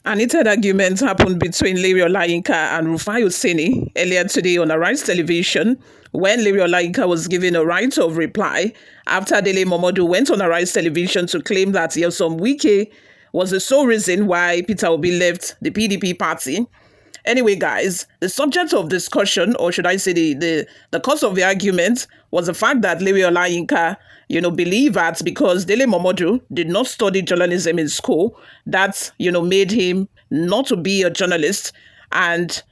An heated argument happened between Lere Olayinka and Rufai Oseni earlier today on Arise Television when Lere Olayinka was given a right of reply after Dele Momodu went on Arise Television to claim that Yesom Wike was the sole reason why Peter Obi left the PDP party. Anyway, guys, the subject of discussion, or should I say the cause of the argument, was the fact that Lere Olayinka, believed that because Dele Momodu did not study journalism in school, that, made him not to be a journalist. And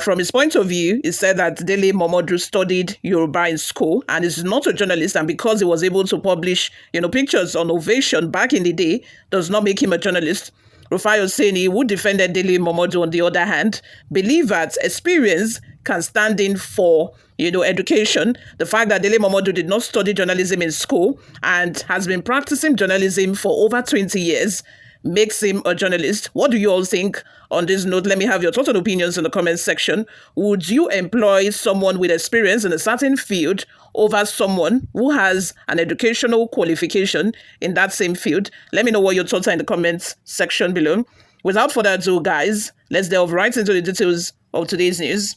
from his point of view, he said that Dele Momodu studied Yoruba in school and is not a journalist. And because he was able to publish, pictures on Ovation back in the day, does not make him a journalist. Rufai Oseni, who defended Dele Momodu on the other hand, believed that experience can stand in for, education. The fact that Dele Momodu did not study journalism in school and has been practicing journalism for over 20 years makes him a journalist. What do you all think on this note? Let me have your total opinions in the comments section. Would you employ someone with experience in a certain field over someone who has an educational qualification in that same field? Let me know what your thoughts are in the comments section below. Without further ado, guys, let's delve right into the details of today's news.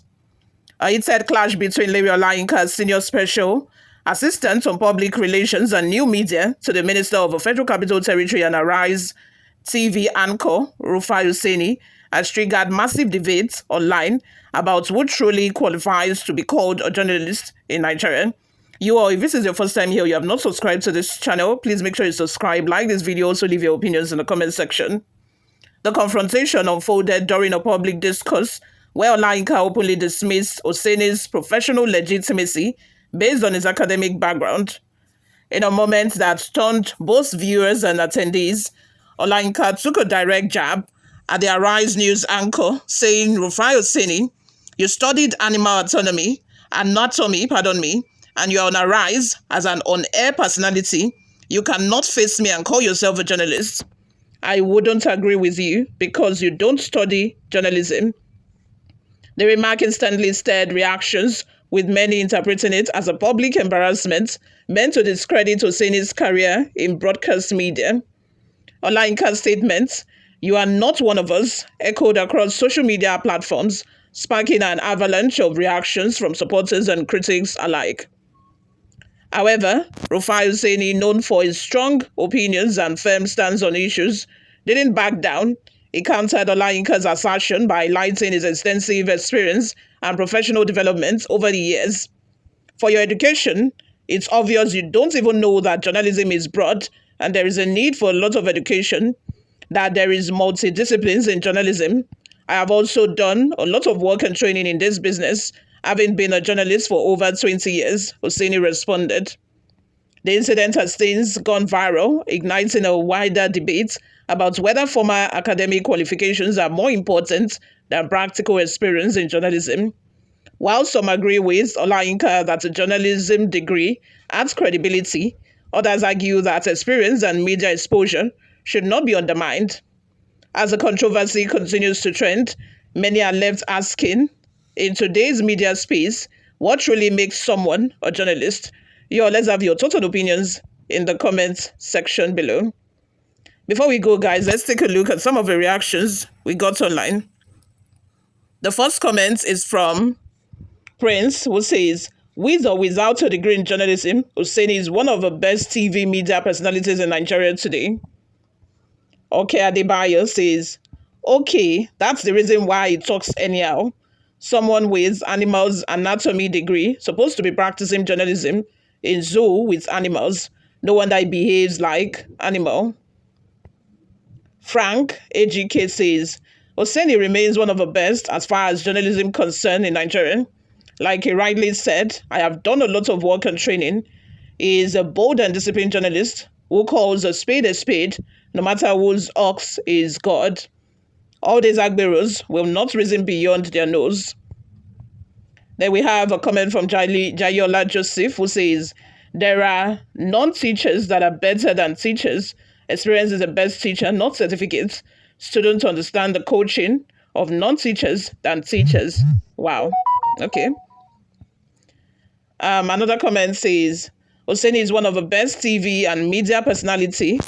It said clash between Lere Olayinka's senior special assistant on public relations and new media to the Minister of the Federal Capital Territory and Arise TV anchor Rufai Oseni has triggered massive debates online about who truly qualifies to be called a journalist in Nigeria. You all, if this is your first time here, you have not subscribed to this channel, please make sure you subscribe, like this video, also leave your opinions in the comment section. The confrontation unfolded during a public discourse where Olayinka openly dismissed Oseni's professional legitimacy based on his academic background. In a moment that stunned both viewers and attendees, Olayinka took a direct jab at the Arise News anchor, saying, Rufai Oseni, you studied anatomy, and you're on Arise as an on-air personality. You cannot face me and call yourself a journalist. I wouldn't agree with you because you don't study journalism. The remark instantly stirred reactions, with many interpreting it as a public embarrassment meant to discredit Oseni's career in broadcast media. Olayinka's statement, you are not one of us, echoed across social media platforms, sparking an avalanche of reactions from supporters and critics alike. However, Rufai Oseni, known for his strong opinions and firm stance on issues, didn't back down. He countered Olayinka's assertion by highlighting his extensive experience and professional development over the years. For your education, it's obvious you don't even know that journalism is broad and there is a need for a lot of education, that there is multidisciplines in journalism. I have also done a lot of work and training in this business, having been a journalist for over 20 years, Oseni responded. The incident has since gone viral, igniting a wider debate about whether formal academic qualifications are more important than practical experience in journalism. While some agree with Olayinka that a journalism degree adds credibility, others argue that experience and media exposure should not be undermined. As the controversy continues to trend, many are left asking, in today's media space, what truly makes someone a journalist? Let's have your total opinions in the comment section below. Before we go, guys, let's take a look at some of the reactions we got online. The first comment is from Prince, who says, with or without a degree in journalism, Oseni is one of the best TV media personalities in Nigeria today. Okoye Adebayo says, okay, that's the reason why he talks anyhow. Someone with animals anatomy degree, supposed to be practicing journalism in zoo with animals. No wonder he behaves like animal. Frank AGK says, Oseni remains one of the best as far as journalism concerned in Nigeria. Like he rightly said, I have done a lot of work and training. He is a bold and disciplined journalist who calls a spade, no matter whose ox is God. All these agberos will not reason beyond their nose. Then we have a comment from Jayola Joseph, who says, there are non-teachers that are better than teachers. Experience is the best teacher, not certificates. Students understand the coaching of non-teachers than teachers. Wow. Okay. Another comment says, Oseni is one of the best TV and media personality.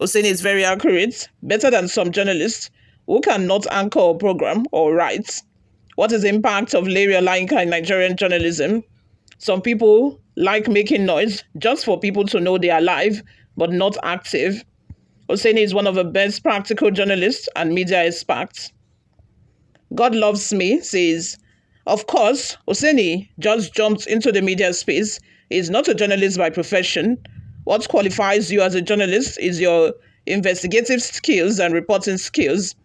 Oseni is very accurate, better than some journalists who cannot anchor a program or write. What is the impact of Lere Olayinka in Nigerian journalism? Some people like making noise just for people to know they are alive, but not active. Oseni is one of the best practical journalists and media experts. God Loves Me says, of course, Oseni just jumped into the media space. He is not a journalist by profession. What qualifies you as a journalist is your investigative skills and reporting skills.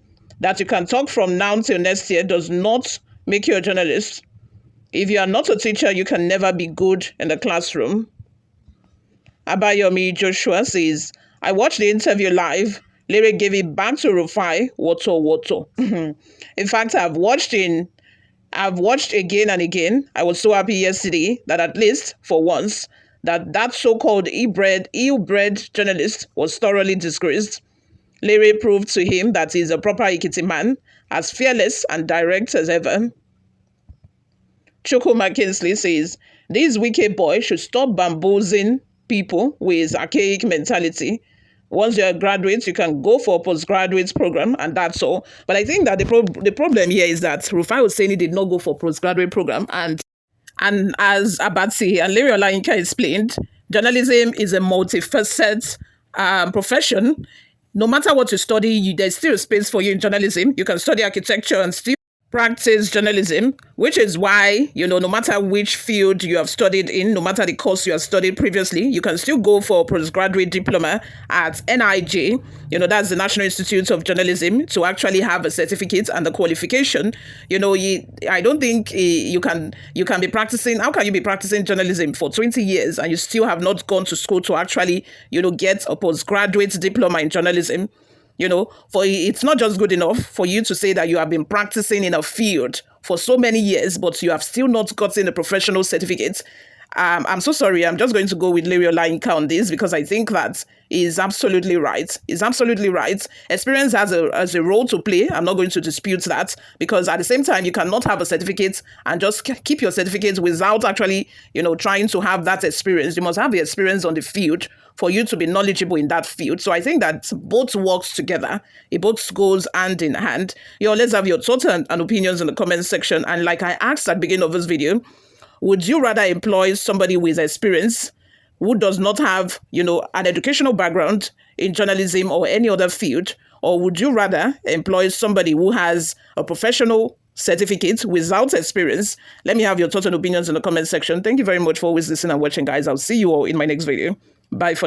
That you can talk from now till next year does not make you a journalist. If you are not a teacher, you can never be good in the classroom. Abayomi Joshua says, I watched the interview live. Lere gave it back to Rufai, woto. In fact, I've watched again and again. I was so happy yesterday that at least for once, that so-called ill-bred journalist was thoroughly disgraced. Lere proved to him that he's a proper Ekiti man, as fearless and direct as ever. Chukwu Kingsley says, this wike boy should stop bamboozling people with archaic mentality. Once you're a graduate, you can go for a postgraduate program, and that's all. But I think that the problem here is that Rufai Oseni did not go for postgraduate program, and as Abatsi and Lere Olayinka explained, journalism is a multifaceted profession. No matter what you study, there's still a space for you in journalism. You can study architecture and still practice journalism, which is why, no matter which field you have studied in, no matter the course you have studied previously, you can still go for a postgraduate diploma at NIJ, that's the National Institute of Journalism, to actually have a certificate and the qualification. I don't think you can be practicing. How can you be practicing journalism for 20 years and you still have not gone to school to actually, get a postgraduate diploma in journalism? For it's not just good enough for you to say that you have been practicing in a field for so many years, but you have still not gotten a professional certificate. I'm so sorry. I'm just going to go with Lere Olayinka on this because I think that is absolutely right. Is absolutely right. Experience has a role to play. I'm not going to dispute that because at the same time, you cannot have a certificate and just keep your certificate without actually, trying to have that experience. You must have the experience on the field for you to be knowledgeable in that field. So I think that both works together. It both goes hand in hand. Let's have your thoughts and opinions in the comment section. And like I asked at the beginning of this video, would you rather employ somebody with experience who does not have, an educational background in journalism or any other field? Or would you rather employ somebody who has a professional certificate without experience? Let me have your thoughts and opinions in the comment section. Thank you very much for always listening and watching, guys. I'll see you all in my next video. Bye for